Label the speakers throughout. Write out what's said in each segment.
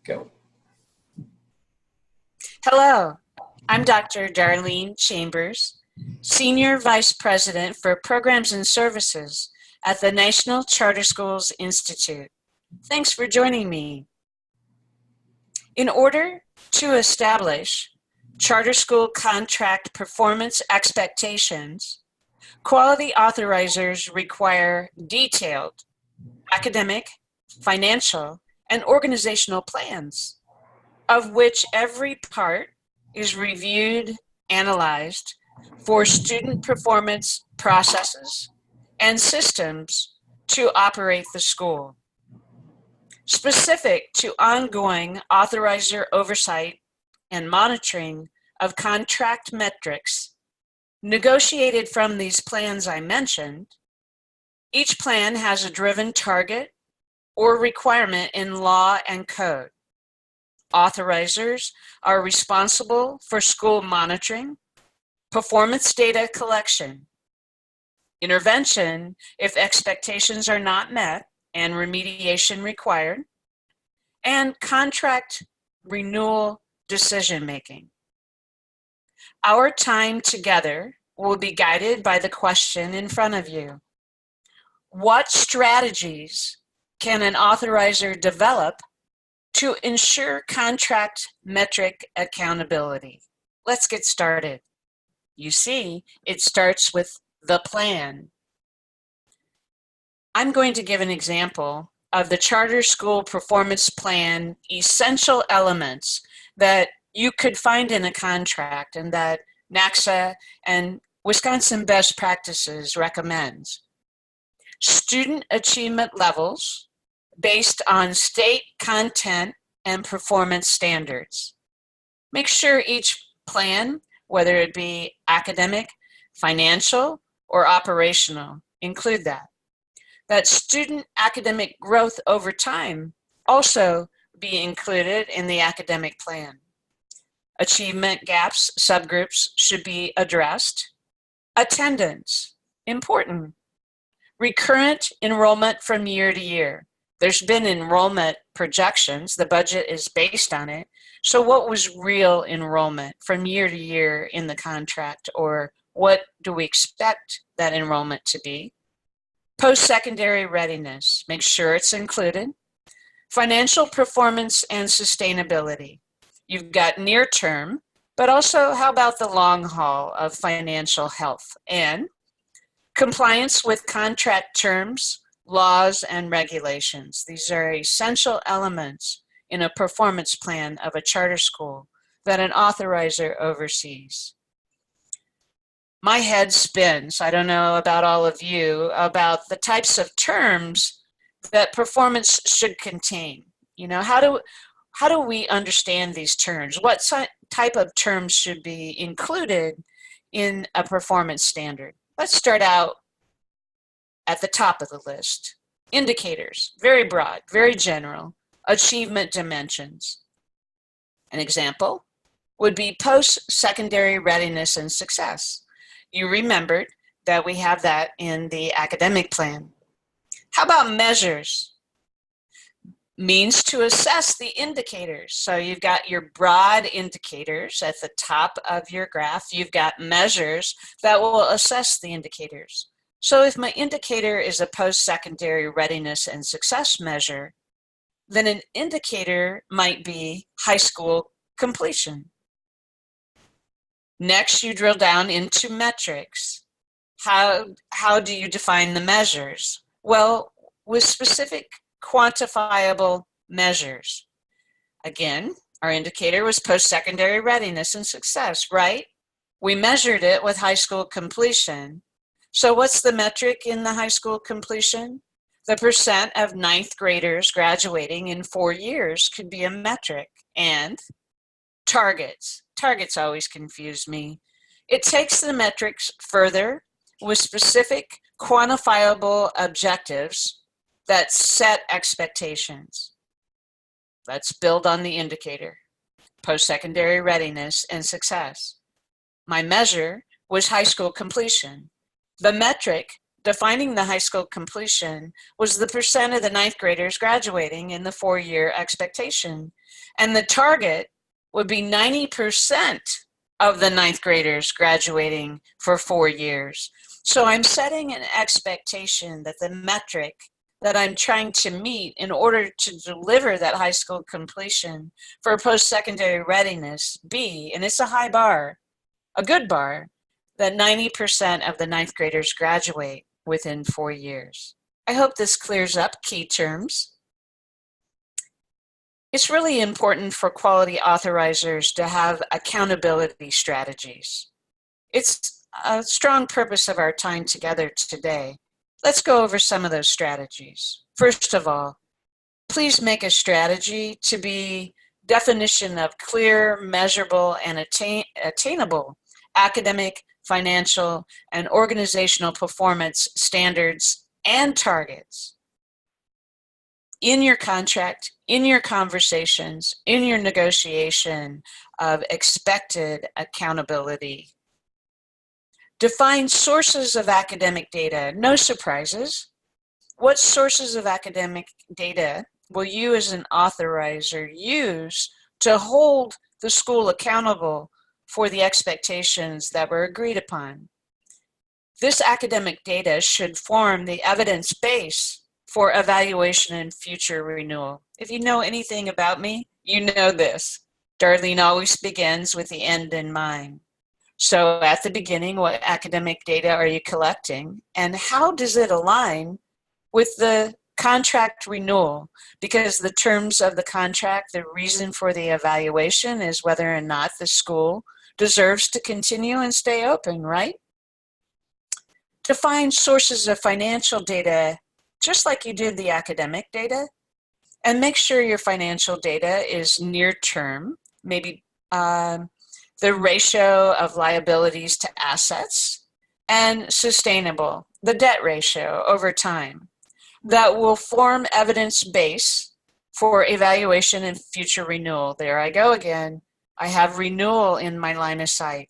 Speaker 1: Go.
Speaker 2: Hello, I'm Dr. Darlene Chambers, Senior Vice President for Programs and Services at the National Charter Schools Institute. Thanks for joining me. In order to establish charter school contract performance expectations, quality authorizers require detailed academic, financial, and organizational plans, of which every part is reviewed, analyzed for student performance processes and systems to operate the school. Specific to ongoing authorizer oversight and monitoring of contract metrics negotiated from these plans I mentioned, each plan has a driven target or requirement in law and code. Authorizers are responsible for school monitoring, performance data collection, intervention if expectations are not met and remediation required, and contract renewal decision-making. Our time together will be guided by the question in front of you. What strategies can an authorizer develop to ensure contract metric accountability? Let's get started. You see, it starts with the plan. I'm going to give an example of the charter school performance plan essential elements that you could find in a contract and that NACSA and Wisconsin Best Practices recommends. Student achievement levels based on state content and performance standards. Make sure each plan, whether it be academic, financial, or operational, include that. That student academic growth over time also be included in the academic plan. Achievement gaps, subgroups should be addressed. Attendance, important. Recurrent enrollment from year to year. There's been enrollment projections, the budget is based on it. So what was real enrollment from year to year in the contract, or what do we expect that enrollment to be? Post-secondary readiness, make sure it's included. Financial performance and sustainability. You've got near term, but also how about the long haul of financial health? And compliance with contract terms, laws, and regulations. These are essential elements in a performance plan of a charter school that an authorizer oversees. My head spins, I don't know about all of you, about the types of terms that performance should contain. You know, how do we understand these terms? What type of terms should be included in a performance standard? Let's start out at the top of the list. Indicators, very broad, very general. Achievement dimensions. An example would be post-secondary readiness and success. You remembered that we have that in the academic plan. How about measures? Means to assess the indicators. So you've got your broad indicators at the top of your graph. You've got measures that will assess the indicators. So if my indicator is a post-secondary readiness and success measure, then an indicator might be high school completion. Next, you drill down into metrics. How do you define the measures? Well, with specific quantifiable measures. Again, our indicator was post-secondary readiness and success, right? We measured it with high school completion. So what's the metric in the high school completion? The percent of ninth graders graduating in 4 years could be a metric. And targets. Targets always confuse me. It takes the metrics further with specific quantifiable objectives that set expectations. Let's build on the indicator. Post-secondary readiness and success. My measure was high school completion. The metric defining the high school completion was the percent of the ninth graders graduating in the 4-year expectation. And the target would be 90% of the ninth graders graduating for 4 years. So I'm setting an expectation that the metric that I'm trying to meet in order to deliver that high school completion for post-secondary readiness be, and it's a high bar, a good bar, that 90% of the ninth graders graduate within 4 years. I hope this clears up key terms. It's really important for quality authorizers to have accountability strategies. It's a strong purpose of our time together today. Let's go over some of those strategies. First of all, please make a strategy to be definition of clear, measurable, and attainable academic, financial, and organizational performance standards and targets in your contract, in your conversations, in your negotiation of expected accountability. Define sources of academic data, no surprises. What sources of academic data will you as an authorizer use to hold the school accountable for the expectations that were agreed upon? This academic data should form the evidence base for evaluation and future renewal. If you know anything about me, you know this. Darlene always begins with the end in mind. So at the beginning, what academic data are you collecting, and how does it align with the contract renewal? Because the terms of the contract, the reason for the evaluation is whether or not the school deserves to continue and stay open, right? Define sources of financial data just like you did the academic data, and make sure your financial data is near term, maybe the ratio of liabilities to assets, and sustainable, the debt ratio over time, that will form evidence base for evaluation and future renewal. There I go again. I have renewal in my line of sight.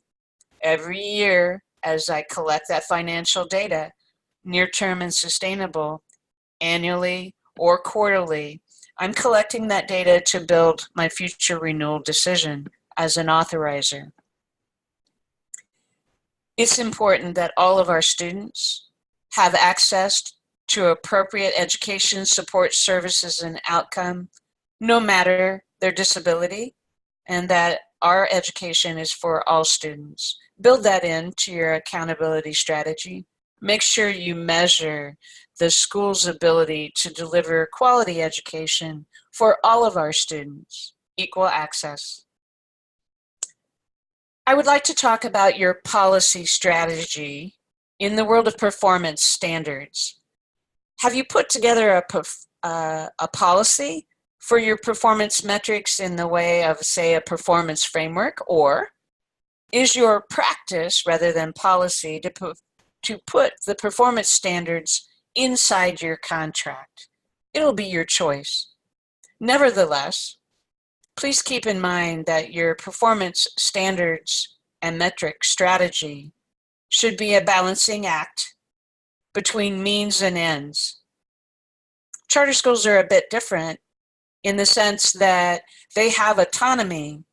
Speaker 2: Every year as I collect that financial data, near term and sustainable, annually or quarterly, I'm collecting that data to build my future renewal decision as an authorizer. It's important that all of our students have access to appropriate education, support services, and outcome, no matter their disability, and that our education is for all students. Build that into your accountability strategy. Make sure you measure the school's ability to deliver quality education for all of our students, equal access. I would like to talk about your policy strategy in the world of performance standards. Have you put together a policy for your performance metrics in the way of, say, a performance framework, or is your practice, rather than policy, to put the performance standards inside your contract? It'll be your choice. Nevertheless, please keep in mind that your performance standards and metric strategy should be a balancing act between means and ends. Charter schools are a bit different in the sense that they have autonomy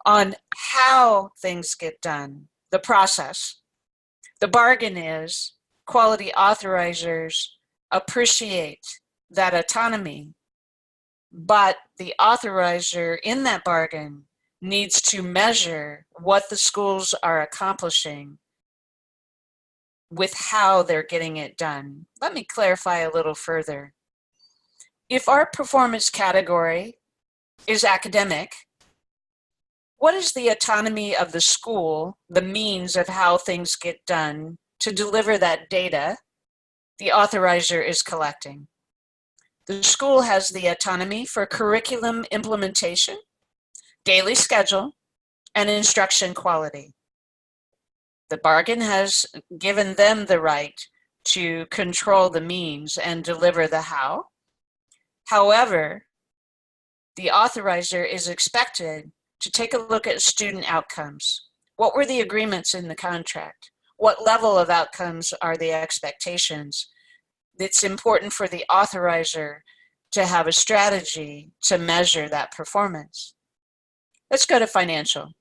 Speaker 2: on how things get done, the process. The bargain is quality authorizers appreciate that autonomy, but the authorizer in that bargain needs to measure what the schools are accomplishing with how they're getting it done. Let me clarify a little further. If our performance category is academic, what is the autonomy of the school, the means of how things get done to deliver that data the authorizer is collecting? The school has the autonomy for curriculum implementation, daily schedule, and instruction quality. The bargain has given them the right to control the means and deliver the how. However, the authorizer is expected to take a look at student outcomes. What were the agreements in the contract? What level of outcomes are the expectations? It's important for the authorizer to have a strategy to measure that performance. Let's go to financial.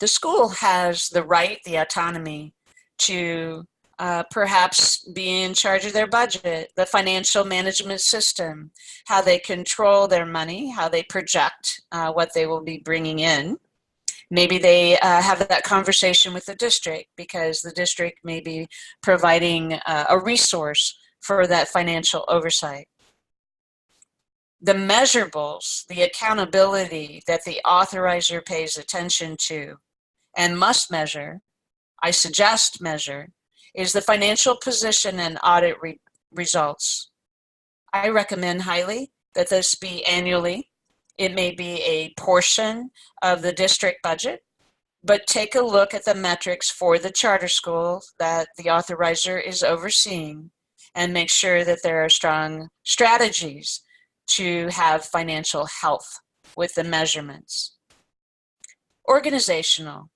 Speaker 2: The school has the right, the autonomy to perhaps be in charge of their budget, the financial management system, how they control their money, how they project what they will be bringing in. Maybe they have that conversation with the district because the district may be providing a resource for that financial oversight. The measurables, the accountability that the authorizer pays attention to and must measure, I suggest measure, is the financial position and audit results. I recommend highly that this be annually. It may be a portion of the district budget, but take a look at the metrics for the charter school that the authorizer is overseeing and make sure that there are strong strategies to have financial health with the measurements. Organizational.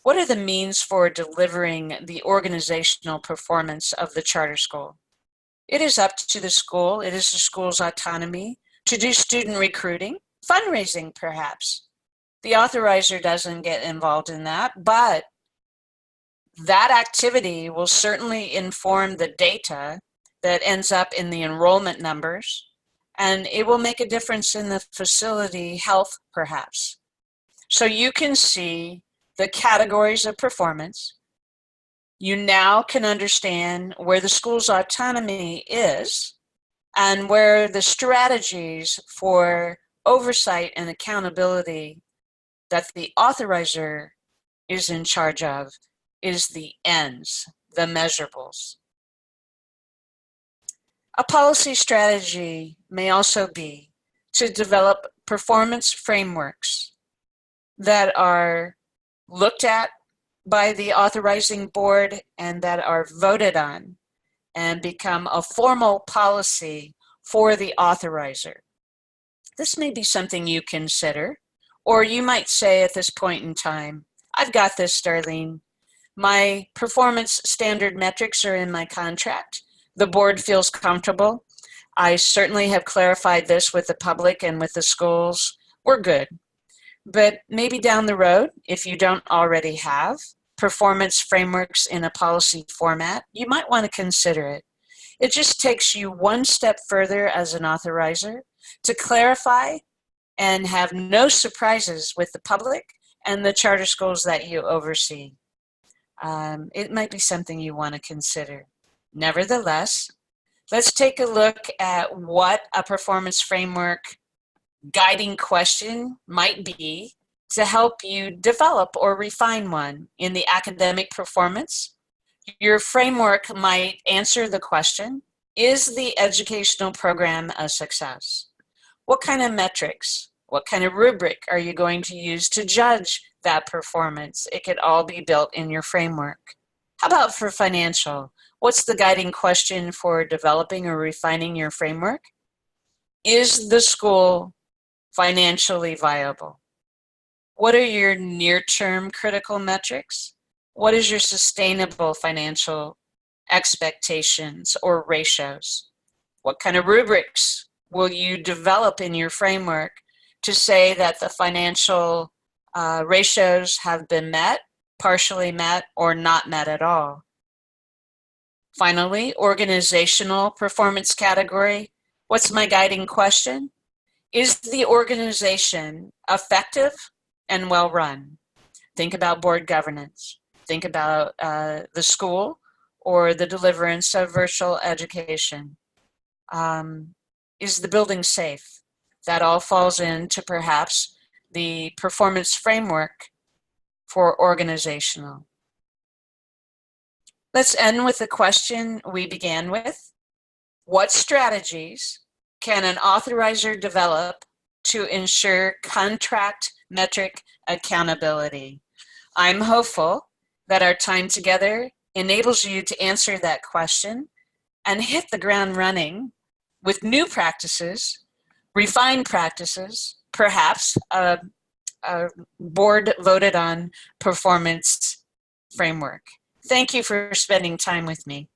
Speaker 2: What are the means for delivering the organizational performance of the charter school? It is up to the school, it is the school's autonomy to do student recruiting, fundraising perhaps. The authorizer doesn't get involved in that, but that activity will certainly inform the data that ends up in the enrollment numbers, and it will make a difference in the facility health perhaps. So you can see the categories of performance. You now can understand where the school's autonomy is and where the strategies for oversight and accountability that the authorizer is in charge of is the ends, the measurables. A policy strategy may also be to develop performance frameworks that are looked at by the authorizing board and that are voted on and become a formal policy for the authorizer. This may be something you consider, or you might say at this point in time, I've got this, Darlene. My performance standard metrics are in my contract. The board feels comfortable. I certainly have clarified this with the public and with the schools. We're good. But maybe down the road, if you don't already have performance frameworks in a policy format, you might want to consider it. It just takes you one step further as an authorizer to clarify and have no surprises with the public and the charter schools that you oversee. It might be something you want to consider. Nevertheless, let's take a look at what a performance framework guiding question might be to help you develop or refine one in the academic performance. Your framework might answer the question, is the educational program a success? What kind of metrics, what kind of rubric are you going to use to judge that performance? It could all be built in your framework. How about for financial? What's the guiding question for developing or refining your framework? Is the school financially viable? What are your near-term critical metrics? What is your sustainable financial expectations or ratios? What kind of rubrics will you develop in your framework to say that the financial ratios have been met, partially met, or not met at all? Finally, organizational performance category. What's my guiding question? Is the organization effective and well run? Think about board governance. Think about the school or the deliverance of virtual education. Is the building safe? That all falls into perhaps the performance framework for organizational. Let's end with the question we began with. What strategies can an authorizer develop to ensure contract metric accountability? I'm hopeful that our time together enables you to answer that question and hit the ground running with new practices, refined practices, perhaps a board voted on performance framework. Thank you for spending time with me.